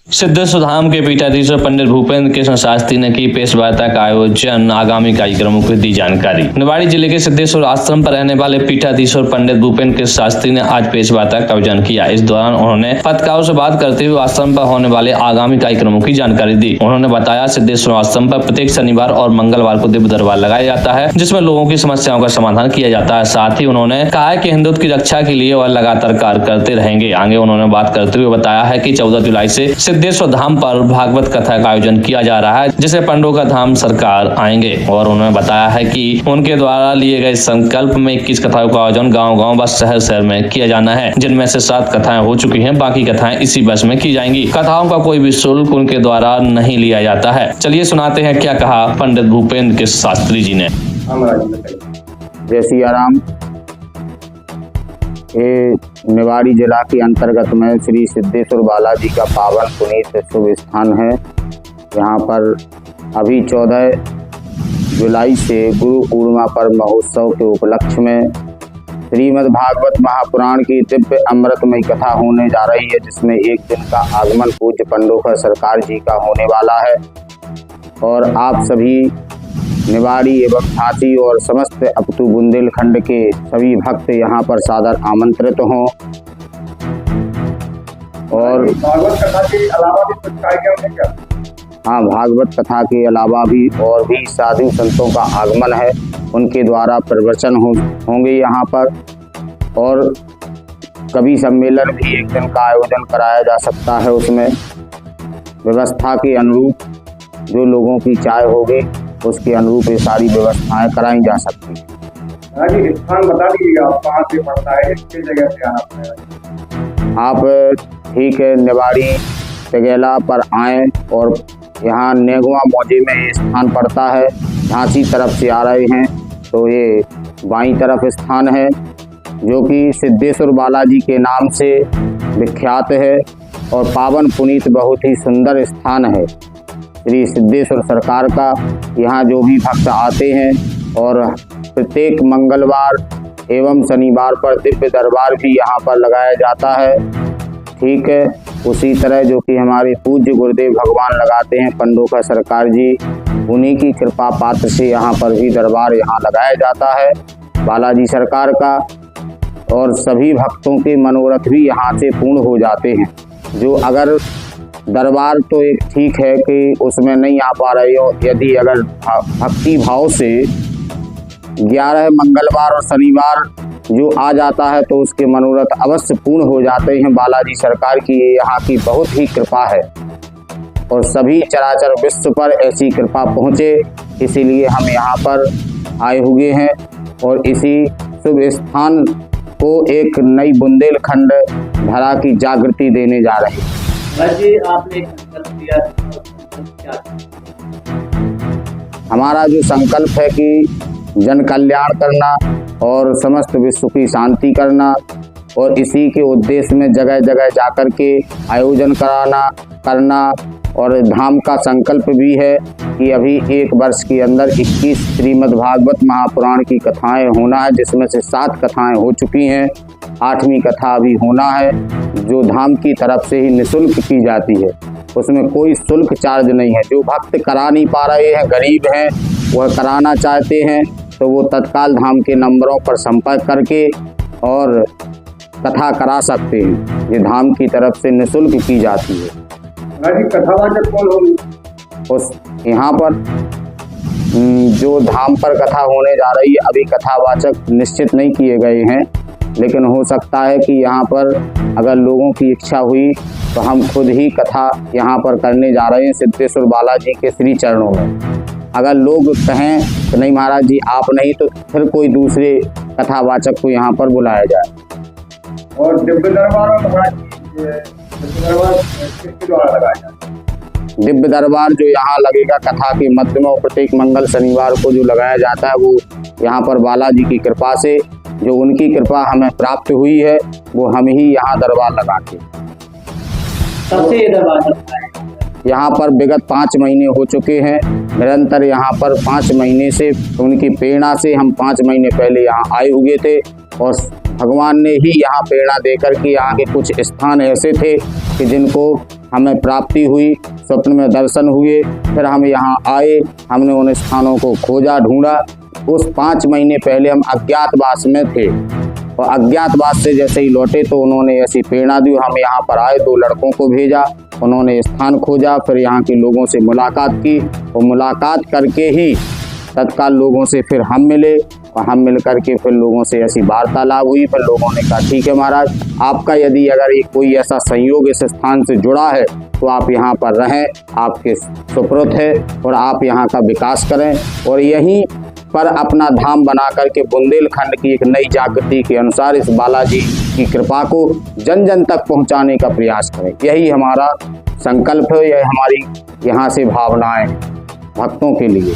सिद्धेश्वर धाम के पीठाधीश्वर पंडित भूपेंद्र कृष्ण शास्त्री ने की प्रेस वार्ता का आयोजन, आगामी कार्यक्रमों की दी जानकारी। निवाड़ी जिले के सिद्धेश्वर आश्रम पर रहने वाले पीठाधीश्वर पंडित भूपेंद्र कृष्ण शास्त्री ने आज प्रेस वार्ता का आयोजन किया। इस दौरान उन्होंने पत्रकारों से बात करते हुए आश्रम पर होने वाले आगामी कार्यक्रमों की जानकारी दी। उन्होंने बताया, सिद्धेश्वर आश्रम पर प्रत्येक शनिवार और मंगलवार को दिव्य दरबार लगाया जाता है, जिसमें लोगों की समस्याओं का समाधान किया जाता है। साथ ही उन्होंने कहा कि हिंदुत्व की रक्षा के लिए वह लगातार कार्य करते रहेंगे। आगे उन्होंने बात करते हुए बताया है कि 14 जुलाई से सिद्धेश्वर धाम पर भागवत कथा का आयोजन किया जा रहा है, जिसे पंडों का धाम सरकार आएंगे। और उन्होंने बताया है कि उनके द्वारा लिए गए संकल्प में 21 कथाओं का आयोजन गांव-गांव व शहर-शहर में किया जाना है, जिनमें से 7 कथाएं हो चुकी हैं, बाकी कथाएं इसी वर्ष में की जाएंगी। कथाओं का कोई भी शुल्क उनके द्वारा नहीं लिया जाता है। चलिए सुनाते हैं क्या कहा पंडित भूपेंद्र कृष्ण शास्त्री जी ने। जय सिया राम। ये निवाड़ी जिला के अंतर्गत में श्री सिद्धेश्वर बालाजी का पावन पुनीत शुभ स्थान है। यहाँ पर अभी 14 जुलाई से गुरु पूर्णिमा पर महोत्सव के उपलक्ष्य में श्रीमद् भागवत महापुराण की दिव्य अमृतमयी कथा होने जा रही है, जिसमें एक दिन का आगमन पूज्य पंडोखर सरकार जी का होने वाला है। और आप सभी निवाड़ी एवं झांसी और समस्त अपतु बुंदेलखंड के सभी भक्त यहाँ पर सादर आमंत्रित हों। और भागवत कथा के अलावा भी कुछ कार्यक्रम है क्या? हाँ, भागवत कथा के अलावा भी और भी साधु संतों का आगमन है, उनके द्वारा प्रवचन होंगे यहाँ पर। और कवि सम्मेलन भी एक दिन का आयोजन कराया जा सकता है। उसमें व्यवस्था के अनुरूप जो लोगों की चाह होगी उसके अनुरूप ये सारी व्यवस्थाएं कराई जा सकती हैं। जी, स्थान बता दीजिएगा, आप कहाँ से पड़ता है, किस जगह से आना पड़ेगा? आप ठीक है, निवाड़ी तगेला पर आएँ और यहाँ नेगवा मौजे में ये स्थान पड़ता है। झांसी तरफ से आ रहे हैं तो ये बाईं तरफ स्थान है, जो कि सिद्धेश्वर बालाजी के नाम से विख्यात है और पावन पुनीत बहुत ही सुंदर स्थान है श्री सिद्धेश्वर सरकार का। यहाँ जो भी भक्त आते हैं और प्रत्येक मंगलवार एवं शनिवार पर दिव्य दरबार भी यहाँ पर लगाया जाता है। ठीक है, उसी तरह जो कि हमारे पूज्य गुरुदेव भगवान लगाते हैं पंडोखर सरकार जी, उन्हीं की कृपा पात्र से यहाँ पर भी दरबार यहाँ लगाया जाता है बालाजी सरकार का। और सभी भक्तों के मनोरथ भी यहाँ से पूर्ण हो जाते हैं। जो अगर दरबार तो एक ठीक है कि उसमें नहीं आ पा रहे हो, यदि अगर भक्ति भाव से 11 मंगलवार और शनिवार जो आ जाता है तो उसके मनोरथ अवश्य पूर्ण हो जाते हैं। बालाजी सरकार की यहाँ की बहुत ही कृपा है और सभी चराचर विश्व पर ऐसी कृपा पहुँचे, इसीलिए हम यहाँ पर आए हुए हैं और इसी शुभ स्थान को एक नई बुंदेलखंड धरा की जागृति देने जा रहे हैं। जी, आपने संकल्प लिया, क्या? हमारा जो संकल्प है कि जन कल्याण करना और समस्त विश्व की शांति करना, और इसी के उद्देश्य में जगह जगह जाकर के आयोजन करना। और धाम का संकल्प भी है कि अभी 1 वर्ष के अंदर 21 श्रीमद् भागवत महापुराण की कथाएं होना है, जिसमें से 7 कथाएं हो चुकी हैं, 8वीं कथा अभी होना है, जो धाम की तरफ से ही निःशुल्क की जाती है। उसमें कोई शुल्क चार्ज नहीं है। जो भक्त करा नहीं पा रहे हैं, गरीब हैं, वह कराना चाहते हैं तो वो तत्काल धाम के नंबरों पर संपर्क करके और कथा करा सकते हैं। ये धाम की तरफ से निःशुल्क की जाती है। कथावाचक कौन होगी? उस यहाँ पर जो धाम पर कथा होने जा रही है, अभी कथावाचक निश्चित नहीं किए गए हैं, लेकिन हो सकता है कि यहाँ पर अगर लोगों की इच्छा हुई तो हम खुद ही कथा यहाँ पर करने जा रहे हैं सिद्धेश्वर बालाजी के श्री चरणों में। अगर लोग कहें तो नहीं महाराज जी आप नहीं, तो फिर कोई दूसरे कथावाचक को यहाँ पर बुलाया जाए। और दिव्य दरबार किसके द्वारा लगाया जाए? दिव्य दरबार जो यहाँ लगेगा कथा के मध्य में, प्रत्येक मंगल शनिवार को जो लगाया जाता है, वो यहाँ पर बालाजी की कृपा से, जो उनकी कृपा हमें प्राप्त हुई है, वो हम ही यहाँ दरबार लगाते हैं। सबसे ये दरबार चलता है यहाँ पर विगत 5 महीने हो चुके हैं। निरंतर यहाँ पर 5 महीने से उनकी प्रेरणा से हम 5 महीने पहले यहाँ आए हुए थे और भगवान ने ही यहाँ प्रेरणा देकर के यहाँ के कुछ स्थान ऐसे थे कि जिनको हमें प्राप्ति हुई, स्वप्न में दर्शन हुए। फिर हम यहाँ आए, हमने उन स्थानों को खोजा ढूंढा। उस 5 महीने पहले हम अज्ञातवास में थे और अज्ञातवास से जैसे ही लौटे तो उन्होंने ऐसी प्रेरणा दी, हम यहाँ पर आए, 2 लड़कों को भेजा, उन्होंने स्थान खोजा, फिर यहाँ के लोगों से मुलाकात की और मुलाकात करके ही तत्काल लोगों से फिर हम मिले और हम मिल करके फिर लोगों से ऐसी वार्तालाप हुई। फिर लोगों ने कहा ठीक है महाराज, आपका यदि अगर कोई ऐसा संयोग इस स्थान से जुड़ा है तो आप यहाँ पर रहें, आपके सुपुर्द है और आप यहाँ का विकास करें और यहीं पर अपना धाम बना करके बुंदेलखंड की एक नई जागृति के अनुसार इस बालाजी की कृपा को जन जन तक पहुँचाने का प्रयास करें। यही हमारा संकल्प है, यह हमारी यहाँ से भावनाएं भक्तों के लिए।